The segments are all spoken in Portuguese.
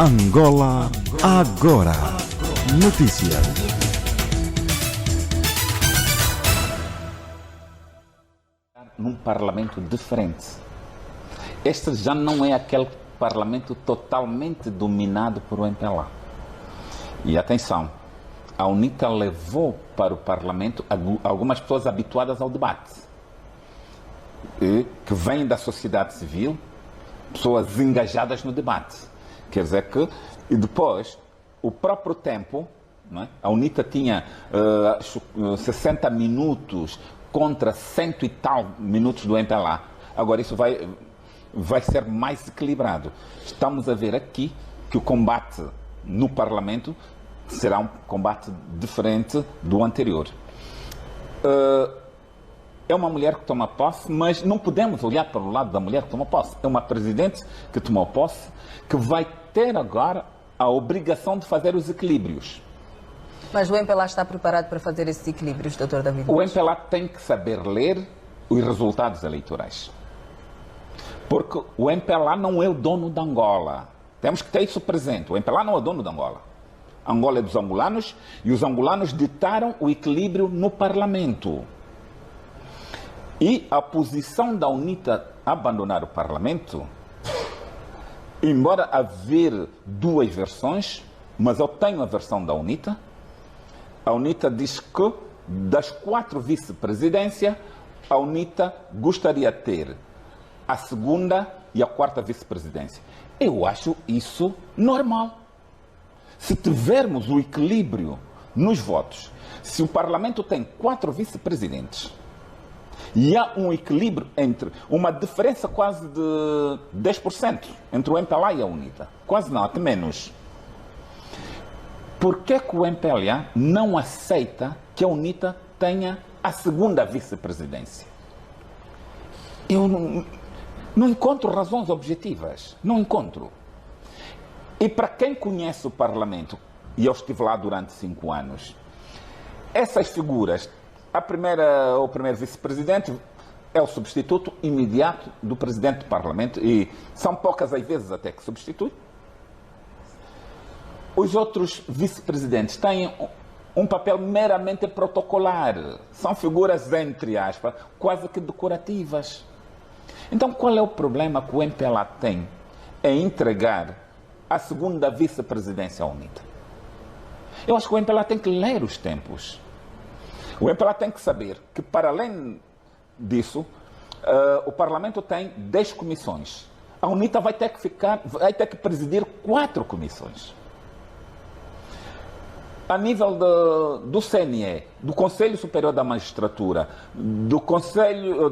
Angola agora. Notícias. Num parlamento diferente. Este já não é aquele parlamento totalmente dominado por o MPLA. E atenção, a UNITA levou para o parlamento algumas pessoas habituadas ao debate, que vêm da sociedade civil, pessoas engajadas no debate. Quer dizer que, e depois, o próprio tempo, não é? A UNITA tinha 60 minutos contra 100 e tal minutos do MPLA. Agora isso vai ser mais equilibrado. Estamos a ver aqui que o combate no Parlamento será um combate diferente do anterior. É uma mulher que toma posse, mas não podemos olhar para o lado da mulher que toma posse. É uma presidente que tomou posse, que vai ter agora a obrigação de fazer os equilíbrios. Mas o MPLA está preparado para fazer esses equilíbrios, Dr. David? O MPLA tem que saber ler os resultados eleitorais. Porque o MPLA não é o dono de Angola. Temos que ter isso presente. O MPLA não é o dono de Angola. Angola é dos angolanos e os angolanos ditaram o equilíbrio no Parlamento. E a posição da UNITA a abandonar o Parlamento, embora haver duas versões, mas eu tenho a versão da UNITA. A UNITA diz que das 4 vice-presidências, a UNITA gostaria de ter a segunda e a 4ª vice-presidência. Eu acho isso normal. Se tivermos o equilíbrio nos votos, se o Parlamento tem 4 vice-presidentes e há um equilíbrio entre uma diferença quase de 10% entre o MPLA e a UNITA, quase não, até menos. Por que o MPLA não aceita que a UNITA tenha a segunda vice-presidência? Eu não encontro razões objetivas. Não encontro. E para quem conhece o Parlamento, e eu estive lá durante 5 anos, essas figuras, o primeiro vice-presidente é o substituto imediato do presidente do Parlamento, e são poucas as vezes até que substitui. Os outros vice-presidentes têm um papel meramente protocolar. São figuras, entre aspas, quase que decorativas. Então, qual é o problema que o MPLA tem em entregar a segunda vice-presidência à UNITA? Eu acho que o MPLA tem que ler os tempos. O MPLA tem que saber que, para além disso, o Parlamento tem 10 comissões. A UNITA vai ter que presidir 4 comissões. A nível do CNE, do Conselho Superior da Magistratura, do Conselho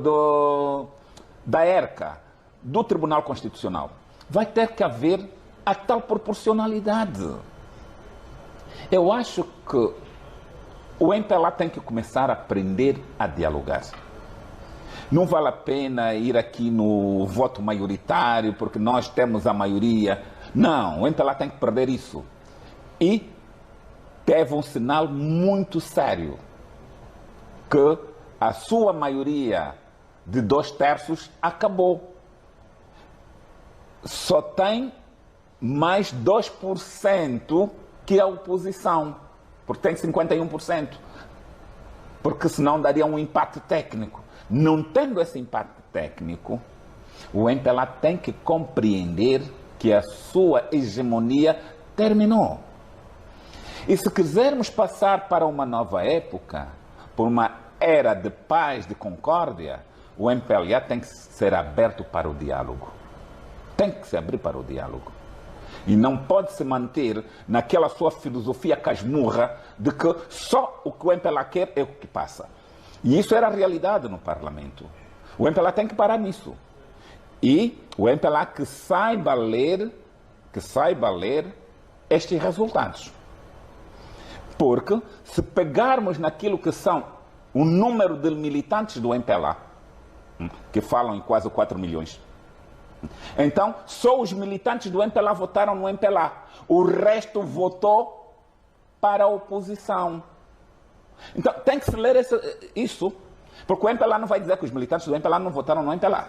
da ERCA, do Tribunal Constitucional, vai ter que haver a tal proporcionalidade. Eu acho que o MPLA tem que começar a aprender a dialogar. Não vale a pena ir aqui no voto maioritário, porque nós temos a maioria. Não, o MPLA tem que perder isso. E teve um sinal muito sério, que a sua maioria de 2/3 acabou. Só tem mais 2% que a oposição, porque tem 51%, porque senão daria um empate técnico. Não tendo esse empate técnico, o MPLA tem que compreender que a sua hegemonia terminou. E se quisermos passar para uma nova época, por uma era de paz, de concórdia, o MPLA tem que ser aberto para o diálogo. Tem que se abrir para o diálogo. E não pode se manter naquela sua filosofia casmurra de que só o que o MPLA quer é o que passa. E isso era a realidade no Parlamento. O MPLA tem que parar nisso. E o MPLA que saiba ler estes resultados. Porque se pegarmos naquilo que são o número de militantes do MPLA, que falam em quase 4 milhões, então só os militantes do MPLA votaram no MPLA. O resto votou para a oposição. Então tem que se ler isso, porque o MPLA não vai dizer que os militantes do MPLA não votaram no MPLA.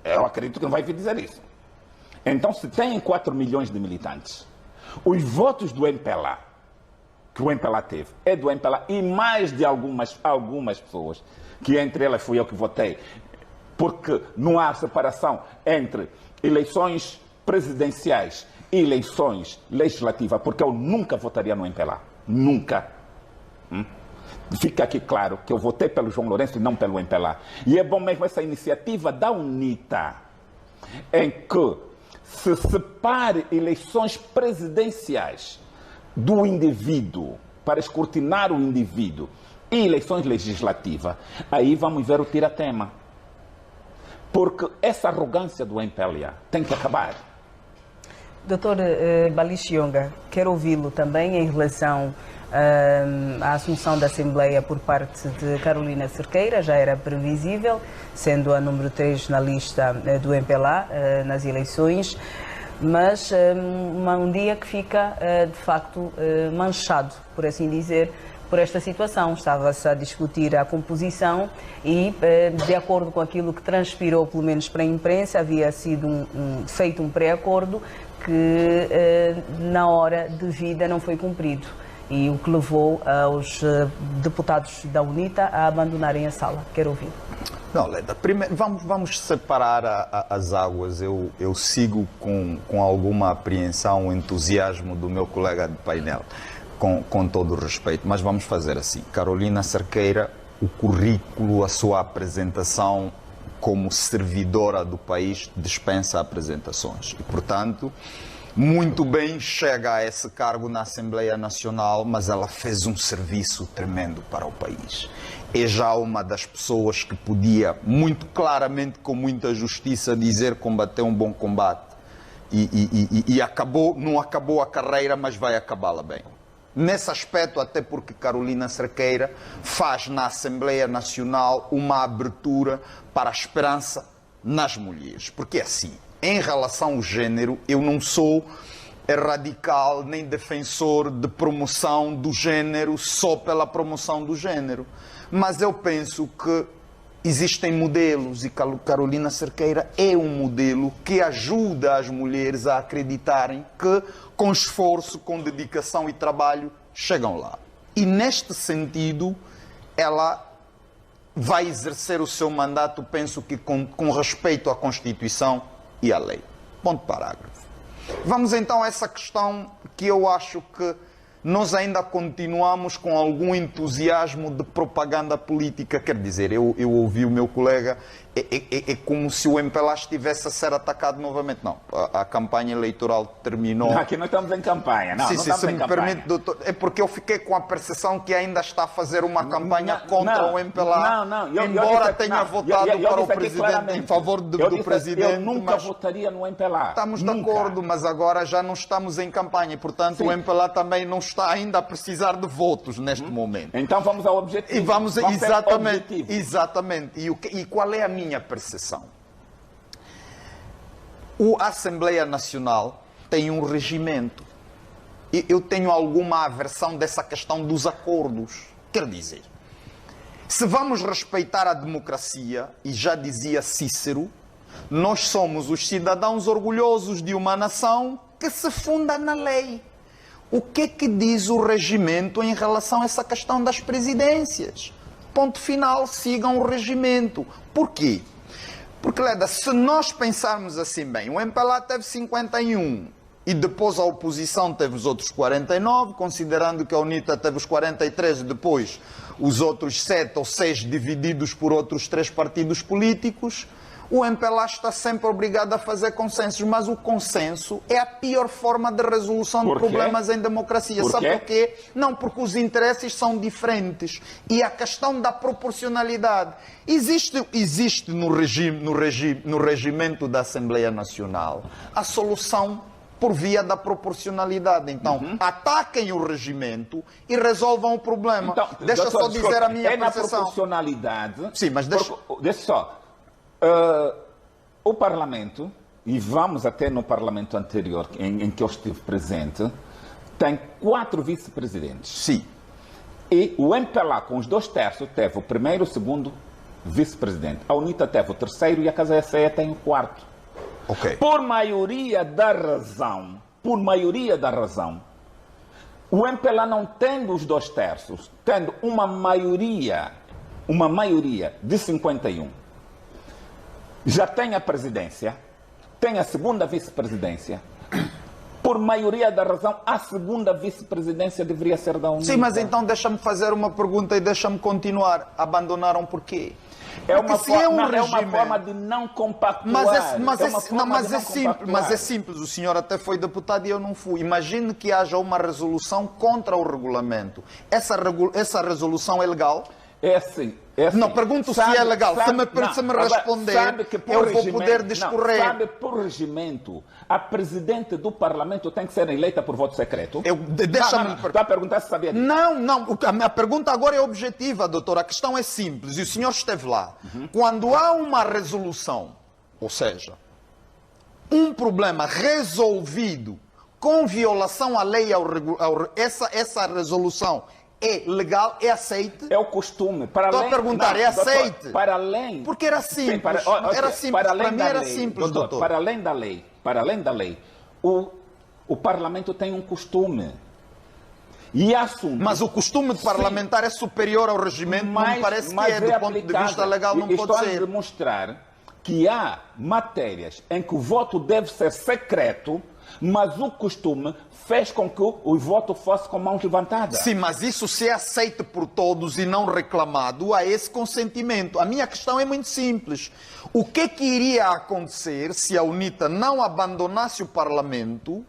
Eu acredito que não vai vir dizer isso. Então, se tem 4 milhões de militantes Os votos do MPLA, que o MPLA teve, é do MPLA e mais de algumas pessoas, que entre elas fui eu que votei, porque não há separação entre eleições presidenciais e eleições legislativas, porque eu nunca votaria no MPLA. Nunca. Fica aqui claro que eu votei pelo João Lourenço e não pelo MPLA. E é bom mesmo essa iniciativa da UNITA, em que se separe eleições presidenciais do indivíduo, para escrutinar o indivíduo, e eleições legislativas. Aí vamos ver o tira-tema. Porque essa arrogância do MPLA tem que acabar. Doutor Balixionga, quero ouvi-lo também em relação à assunção da Assembleia por parte de Carolina Cerqueira. Já era previsível, sendo a número 3 na lista do MPLA nas eleições, mas um dia que fica, de facto, manchado, por assim dizer, por esta situação. Estava-se a discutir a composição e, de acordo com aquilo que transpirou, pelo menos para a imprensa, havia sido feito um pré-acordo que, na hora devida, não foi cumprido. E o que levou os deputados da UNITA a abandonarem a sala. Quero ouvir. Não, Leda, primeiro vamos separar as águas. Eu sigo com alguma apreensão o entusiasmo do meu colega de painel, com todo o respeito, mas vamos fazer assim. Carolina Cerqueira, o currículo, a sua apresentação como servidora do país dispensa apresentações. E, portanto, muito bem chega a esse cargo na Assembleia Nacional, mas ela fez um serviço tremendo para o país. É já uma das pessoas que podia, muito claramente, com muita justiça, dizer combater um bom combate. E acabou, não acabou a carreira, mas vai acabá-la bem. Nesse aspecto, até porque Carolina Cerqueira faz na Assembleia Nacional uma abertura para a esperança nas mulheres. Porque assim, em relação ao género, eu não sou radical nem defensor de promoção do género só pela promoção do género. Mas eu penso que existem modelos e Carolina Cerqueira é um modelo que ajuda as mulheres a acreditarem que, com esforço, com dedicação e trabalho, chegam lá. E neste sentido, ela vai exercer o seu mandato, penso que com respeito à Constituição e à lei. Ponto parágrafo. Vamos então a essa questão que eu acho que nós ainda continuamos com algum entusiasmo de propaganda política. Quer dizer, eu ouvi o meu colega, é como se o MPLA estivesse a ser atacado novamente. Não, a campanha eleitoral terminou. Não, aqui não estamos em campanha. Não, sim, não sim, estamos se em me campanha. permite, doutor, é porque eu fiquei com a percepção que ainda está a fazer uma campanha contra o MPLA, embora tenha votado para o presidente, em favor do presidente. Eu nunca votaria no MPLA. Estamos nunca. de acordo, mas agora já não estamos em campanha, portanto Sim. o MPLA também não está ainda a precisar de votos neste momento. Então vamos ao objetivo. E vamos ser exatamente, objetivos. exatamente. E qual é a minha percepção? A Assembleia Nacional tem um regimento. E eu tenho alguma aversão dessa questão dos acordos. Quer dizer, se vamos respeitar a democracia, e já dizia Cícero, nós somos os cidadãos orgulhosos de uma nação que se funda na lei. O que é que diz o regimento em relação a essa questão das presidências? Ponto final, sigam o regimento. Por quê? Porque, Leda, se nós pensarmos assim bem, o MPLA teve 51 e depois a oposição teve os outros 49, considerando que a UNITA teve os 43 e depois os outros 7 ou 6 divididos por outros 3 partidos políticos, o MPLA está sempre obrigado a fazer consensos, mas o consenso é a pior forma de resolução de problemas em democracia. Sabe por quê? Não, porque os interesses são diferentes. E a questão da proporcionalidade. Existe no regimento da Assembleia Nacional a solução por via da proporcionalidade. Então, ataquem o regimento e resolvam o problema. Então, deixa doutor, só dizer a minha percepção. É na proporcionalidade. Sim, mas deixa só. O Parlamento, e vamos até no Parlamento anterior, em que eu estive presente, tem 4 vice-presidentes. Sim. E o MPLA, com os 2/3, teve o primeiro e o segundo vice-presidente. A UNITA teve o terceiro e a Casa SE tem o 4º. Ok. Por maioria da razão por maioria da razão, o MPLA não tendo os 2/3, tendo uma maioria de 51, já tem a presidência, tem a segunda vice-presidência. Por maioria da razão, a segunda vice-presidência deveria ser da UNITA. Sim, mas então deixa-me fazer uma pergunta e deixa-me continuar. Abandonaram por quê? É uma, Porque se é um é regime... uma forma de não compactuar. Mas é simples. O senhor até foi deputado e eu não fui. Imagine que haja uma resolução contra o regulamento. Essa resolução é legal? É assim. Não, pergunto se é legal. Se me responder, eu vou poder discorrer. Sabe, por regimento, a presidente do Parlamento tem que ser eleita por voto secreto? Deixa-me... Está a perguntar se sabia disso. Não. A minha pergunta agora é objetiva, doutor. A questão é simples. E o senhor esteve lá. Quando há uma resolução, ou seja, um problema resolvido com violação à lei, essa resolução é legal, é aceite? É o costume. Estou a perguntar, é aceite? Para além... Porque era simples. Sim, era simples. Para mim era simples, doutor. Para além da lei, o Parlamento tem um costume. E assunto... Mas o costume parlamentar é superior ao regimento, não me parece que é, do ponto de vista legal, não pode ser. Estou a demonstrar que há matérias em que o voto deve ser secreto, mas o costume fez com que o voto fosse com mãos levantadas. Sim, mas isso se é aceito por todos e não reclamado, há esse consentimento. A minha questão é muito simples. O que iria acontecer se a UNITA não abandonasse o Parlamento,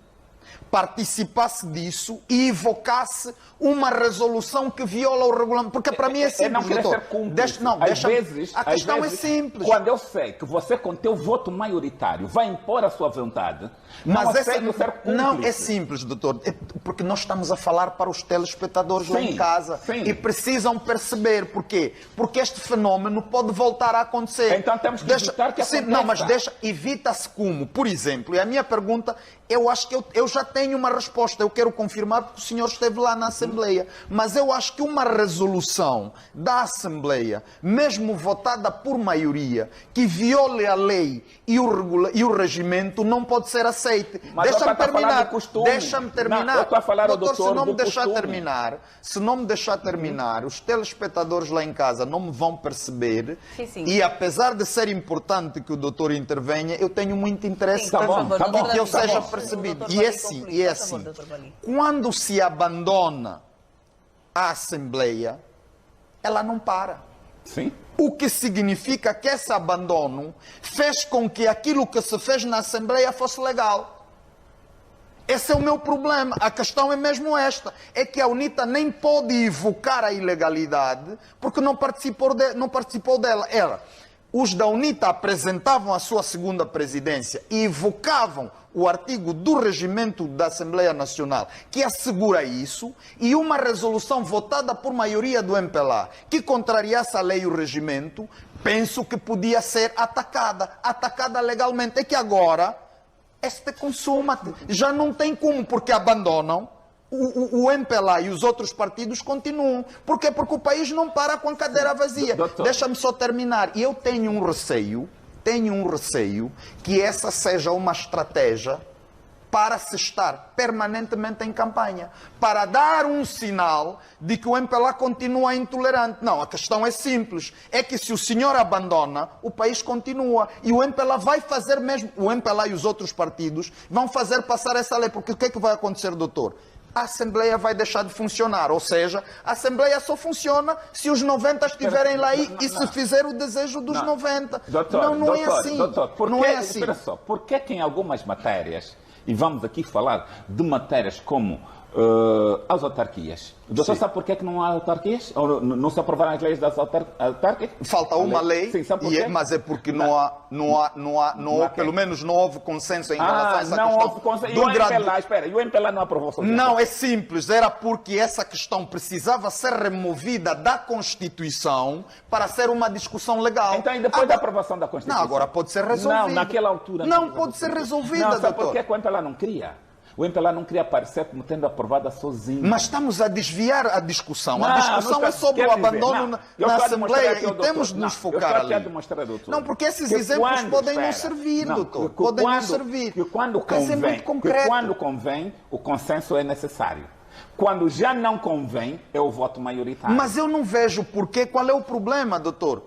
participasse disso e evocasse uma resolução que viola o regulamento? Porque para mim é simples, não querer doutor. Ser cúmplice. A questão é simples. Quando eu sei que você, com teu voto maioritário, vai impor a sua vontade, mas não é simples, doutor. É porque nós estamos a falar para os telespectadores lá em casa. Sim. E precisam perceber porquê. Porque este fenómeno pode voltar a acontecer. Então temos que evitar que aconteça. Não, mas evita-se como? Por exemplo, e a minha pergunta, eu acho que eu já tenho uma resposta. Eu quero confirmar porque o senhor esteve lá na Assembleia. Mas eu acho que uma resolução da Assembleia, mesmo votada por maioria, que viole a lei e o regimento, não pode ser aceita. Deixa-me terminar. Deixa-me terminar. Eu estou a falar ao doutor, doutor, se não me deixar terminar, os telespectadores lá em casa não me vão perceber. Sim. E apesar de ser importante que o doutor intervenha, eu tenho muito interesse que eu seja percebido. E é assim. Quando se abandona a Assembleia, ela não para. Sim. O que significa que esse abandono fez com que aquilo que se fez na Assembleia fosse legal. Esse é o meu problema. A questão é mesmo esta. É que a UNITA nem pode evocar a ilegalidade porque não participou dela. Os da UNITA apresentavam a sua segunda presidência e evocavam o artigo do regimento da Assembleia Nacional que assegura isso, e uma resolução votada por maioria do MPLA que contrariasse a lei e o regimento, penso que podia ser atacada legalmente. É que agora, este consuma-te. Já não tem como, porque abandonam. O MPLA e os outros partidos continuam. Por quê? Porque o país não para com a cadeira vazia. Deixa-me só terminar. E eu tenho um receio que essa seja uma estratégia para se estar permanentemente em campanha, para dar um sinal de que o MPLA continua intolerante. Não, a questão é simples. É que se o senhor abandona, o país continua. E o MPLA vai fazer mesmo, o MPLA e os outros partidos vão fazer passar essa lei. Porque o que é que vai acontecer, doutor? A Assembleia vai deixar de funcionar. Ou seja, a Assembleia só funciona se os 90 estiverem lá e se fizer o desejo dos 90. Não é assim. Não é assim. Espera só, por que em algumas matérias, e vamos aqui falar de matérias como as autarquias. O doutor sabe porquê que não há autarquias? Ou não se aprovaram as leis das autarquias? Falta uma lei, sim, sabe porquê? Mas é porque pelo menos não houve consenso em relação a essa não questão. Houve consenso. E o MPLA não aprovou. Não, é simples. Era porque essa questão precisava ser removida da Constituição para ser uma discussão legal. Então, e depois da aprovação da Constituição? Não, agora pode ser resolvida. Não, naquela altura. Não pode ser resolvida, não, sabe doutor. por que o MPLA não queria? O MPLA não queria aparecer como tendo aprovada sozinho. Mas estamos a desviar a discussão. Não, A discussão não é sobre o quer dizer, abandono não, na eu estou a Assembleia demonstrar e temos de não, nos eu focar estou aqui a ali. demonstrar, doutor, Não, porque esses que exemplos quando- podem não espera, servir, não, doutor. que Podem não quando- servir. Que quando Porque esse é convém, muito concreto. que quando convém, o consenso é necessário. Quando já não convém, é o voto maioritário. Mas eu não vejo porquê. Qual é o problema, doutor?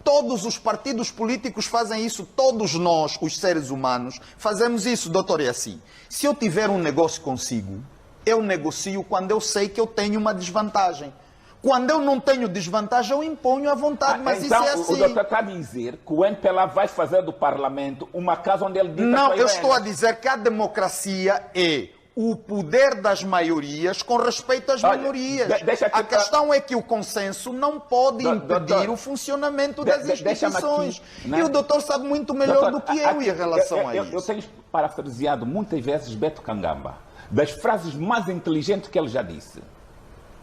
Todos os partidos políticos fazem isso, todos nós, os seres humanos, fazemos isso, doutor, é assim. Se eu tiver um negócio consigo, eu negocio quando eu sei que eu tenho uma desvantagem. Quando eu não tenho desvantagem, eu imponho à vontade, mas então, isso é o assim. doutor está a dizer que o MPLA vai fazer do Parlamento uma casa onde ele dita Não, suas eu estou a regras. dizer que a democracia é o poder das maiorias com respeito às Olha, minorias. deixa aqui A questão é que o consenso não pode impedir doutor, o funcionamento das deixa-me instituições. aqui, né? E o doutor sabe muito melhor do que eu em relação a isso. Eu tenho parafraseado muitas vezes Beto Kangamba, das frases mais inteligentes que ele já disse.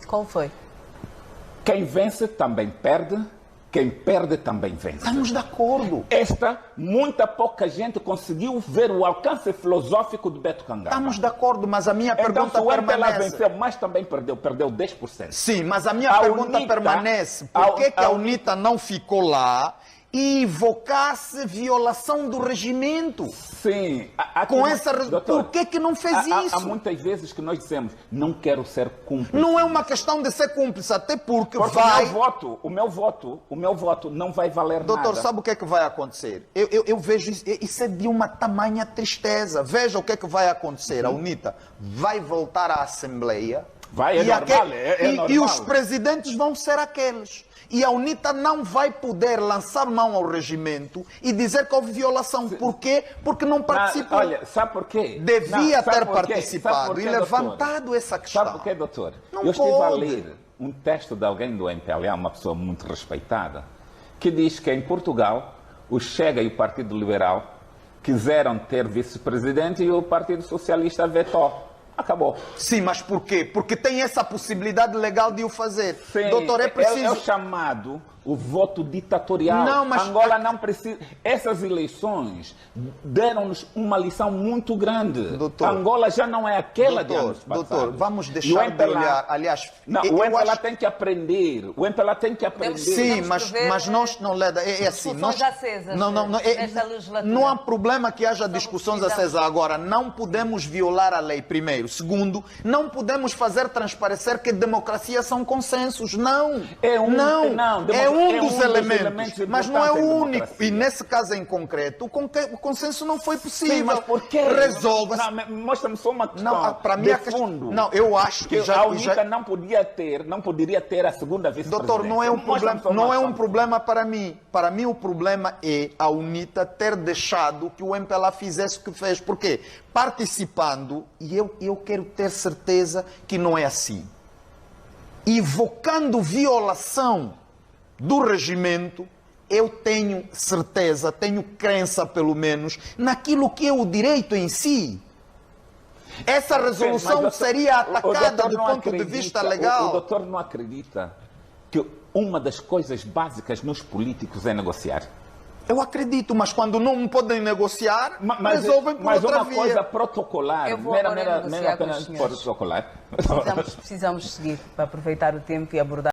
Qual foi? Quem vence também perde, quem perde também vence. Estamos de acordo. Muita pouca gente conseguiu ver o alcance filosófico de Beto Kangamba. Estamos de acordo, mas a minha Então, pergunta se o MPLA permanece. venceu, mas também perdeu 10%. Sim, mas a minha A pergunta UNITA- permanece. Por que, que a UNITA não ficou lá e invocasse violação do regimento? Sim. Com essa... Doutor, Por que, que não fez isso? Há muitas vezes que nós dizemos, não quero ser cúmplice. Não é uma questão de ser cúmplice, até porque Porque vai... o meu voto não vai valer Doutor, nada. sabe o que é que vai acontecer? Eu vejo isso é de uma tamanha tristeza. Veja o que é que vai acontecer. A UNITA vai voltar à Assembleia Vai, é e, normal, é e normal. os presidentes vão ser aqueles. E a UNITA não vai poder lançar mão ao regimento e dizer que houve violação. Por quê? Porque não participou. Olha, sabe por quê? Devia Sabe ter por quê? participado Sabe por quê, e doutor? levantado essa questão. Sabe por quê, doutor? Não Eu estive a pode. ler um texto de alguém do MPLA, uma pessoa muito respeitada, que diz que em Portugal o Chega e o Partido Liberal quiseram ter vice-presidente e o Partido Socialista vetou. Acabou. Sim, mas por quê? Porque tem essa possibilidade legal de o fazer. Sim, Doutor, é preciso... É o chamado o voto ditatorial. Não, mas- Angola não precisa... Essas eleições deram-nos uma lição muito grande. Doutor, Angola já não é aquela de anos passados. doutor, vamos E o deixar de MPLA olhar... Aliás, Não, eu o MPLA acho- tem que aprender. O MPLA tem que aprender. Sim, Podemos mas prever, nós não Leda, é assim, discussões acesas não, nesta legislatura. não há problema que haja discussões precisamos- acesas agora. Não podemos violar a lei, primeiro. Segundo, não podemos fazer transparecer que democracia são consensos. Não, É um- não, não, é um é dos um dos elementos, elementos mas não é o importantes em único. democracia. E nesse caso em concreto, o consenso não foi possível. Sim, mas por quê? Resolva-se. Não, mostra-me só uma questão Não, para mim de a questão... fundo. Não, eu acho que Que já... a UNITA não poderia ter a segunda vice-presidência. Doutor, não é um Mostra-me problema, só uma não é um questão. problema para mim. Para mim o problema é a UNITA ter deixado que o MPLA fizesse o que fez. Por quê? Participando, e eu quero ter certeza que não é assim. Evocando violação do regimento, eu tenho certeza, tenho crença pelo menos, naquilo que é o direito em si. Essa resolução Mas, doutor, seria o atacada doutor do não ponto de acredita- vista legal. O doutor não acredita que uma das coisas básicas nos políticos é negociar? Eu acredito, mas quando não podem negociar, Mas resolvem por mas outra uma via. coisa protocolar, Eu vou agora negociar com apenas os senhores. protocolar. Precisamos seguir para aproveitar o tempo e abordar